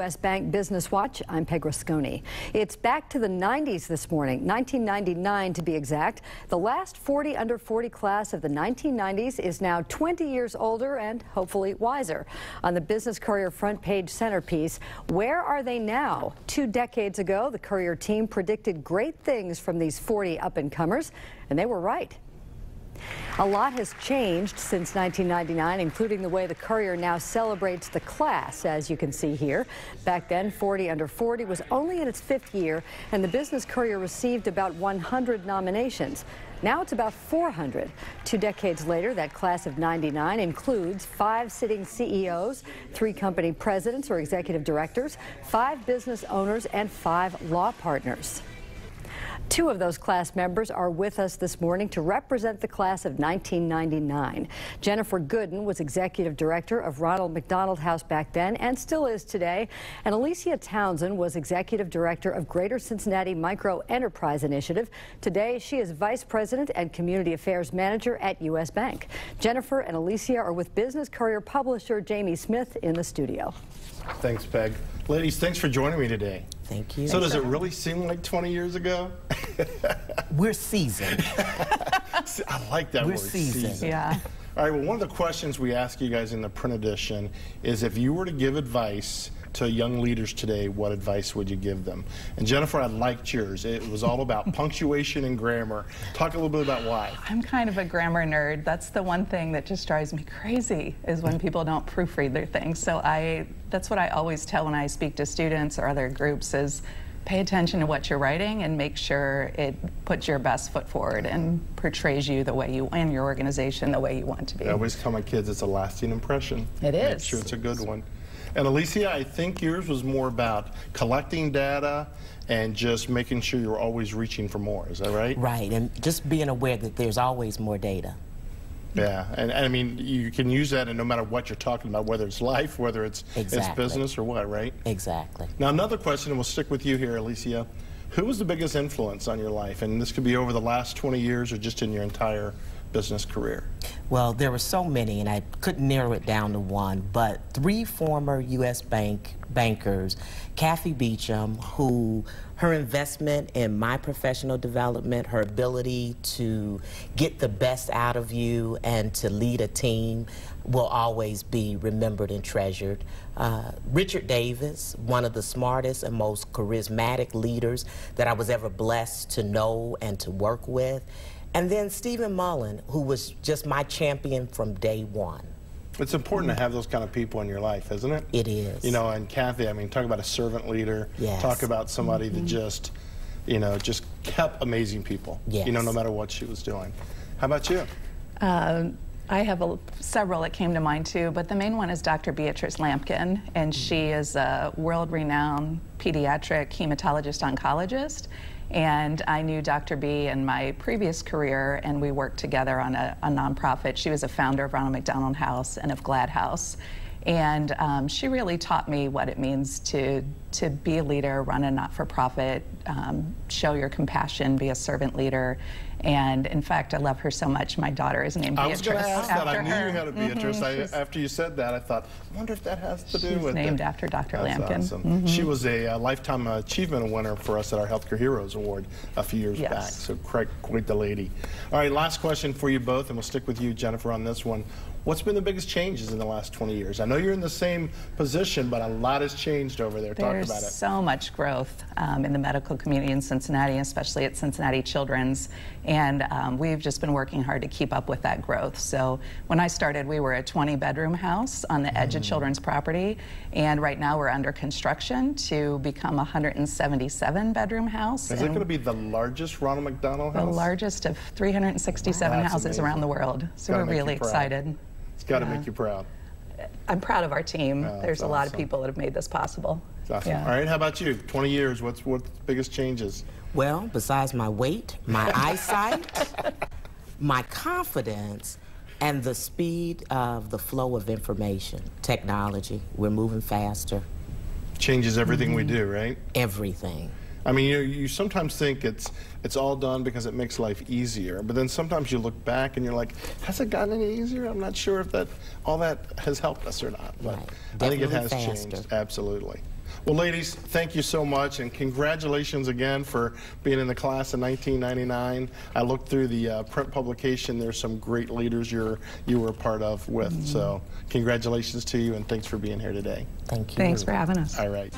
U.S. Bank Business Watch. I'm Peg Rasconi. It's back to the 90s this morning, 1999 to be exact. The last 40 under 40 class of the 1990s is now 20 years older and hopefully wiser. On the Business Courier front page centerpiece, where are they now? 2 decades ago, the Courier team predicted great things from these 40 up-and-comers, and they were right. A lot has changed since 1999, including the way the Courier now celebrates the class, as you can see here. Back then, 40 under 40 was only in its 5th year, and the Business Courier received about 100 nominations. Now it's about 400. 2 decades later, that class of '99 includes 5 sitting CEOs, 3 company presidents or executive directors, 5 business owners, and 5 law partners. 2 of those class members are with us this morning to represent the class of 1999. Jennifer Gooden was executive director of Ronald McDonald House back then and still is today. And Alicia Townsend was executive director of Greater Cincinnati Micro Enterprise Initiative. Today, she is vice president and community affairs manager at U.S. Bank. Jennifer and Alicia are with Business Courier publisher Jamie Smith in the studio. Thanks, Peg. Ladies, thanks for joining me today. Thank you. So does it really seem like 20 years ago? We're seasoned. I like that word, seasoned. Yeah. All right, well, one of the questions we ask you guys in the print edition is if you were to give advice to young leaders today, what advice would you give them? And Jennifer, I liked yours. It was all about punctuation and grammar. Talk a little bit about why. I'm kind of a grammar nerd. That's the one thing that just drives me crazy is when people don't proofread their things. So that's what I always tell when I speak to students or other groups is pay attention to what you're writing and make sure it puts your best foot forward and portrays you the way you and your organization the way you want to be. I always tell my kids it's a lasting impression. It is. Make sure it's a good one. And Alicia, I think yours was more about collecting data and just making sure you're always reaching for more. Is that right? Right, and just being aware that there's always more data. Yeah, and I mean, you can use that in no matter what you're talking about, whether it's life, whether it's business or what, right? Exactly. Now, another question, and we'll stick with you here, Alicia. Who was the biggest influence on your life? And this could be over the last 20 years or just in your entire business career. Well, there were so many, and I couldn't narrow it down to one, but 3 former U.S. bankers, Kathy Beecham, who her investment in my professional development, her ability to get the best out of you and to lead a team will always be remembered and treasured. Richard Davis, one of the smartest and most charismatic leaders that I was ever blessed to know and to work with. And then Stephen Mullen, who was just my champion from day one. It's important to have those kind of people in your life, isn't it? It is. You know, and Kathy, I mean, talk about a servant leader. Yes. Talk about somebody that just, you know, just kept amazing people. Yes. You know, no matter what she was doing. How about you? I have several that came to mind too, but the main one is Dr. Beatrice Lampkin, and she is a world-renowned pediatric hematologist-oncologist. And I knew Dr. B in my previous career, and we worked together on a nonprofit. She was a founder of Ronald McDonald House and of Glad House. And she really taught me what it means to be a leader, run a not-for-profit, show your compassion, be a servant leader. And in fact, I love her so much. My daughter is named Beatrice. I was going to ask that. I knew her. you had a Beatrice. After you said that, I thought, I wonder if that has to do with it. She's named after Dr. Lampkin. Awesome. She was a Lifetime Achievement winner for us at our Healthcare Heroes Award a few years back. So quite the lady. All right, last question for you both, and we'll stick with you, Jennifer, on this one. What's been the biggest changes in the last 20 years? I know you're in the same position, but a lot has changed over there. Talk about it. There's so much growth in the medical community in Cincinnati, especially at Cincinnati Children's, and we've just been working hard to keep up with that growth. So when I started, we were a 20-bedroom house on the edge of Children's property, and right now we're under construction to become a 177-bedroom house. Is it going to be the largest Ronald McDonald House? The largest of 367 houses around the world. So we're really excited. It's got to make you proud. I'm proud of our team. There's a lot of people that have made this possible. That's awesome. All right, how about you? 20 years, what's the biggest changes? Well, besides my weight, my eyesight, my confidence, and the speed of the flow of information, technology, we're moving faster. Changes everything we do, right? Everything. I mean, you sometimes think it's all done because it makes life easier, but then sometimes you look back and you're like, has it gotten any easier? I'm not sure if all that has helped us or not, but right. I think it has faster. changed, absolutely. Well, ladies, thank you so much, and congratulations again for being in the class of 1999. I looked through the print publication. There's some great leaders you were a part of with. So congratulations to you, and thanks for being here today. Thank you. Thanks for having us. All right.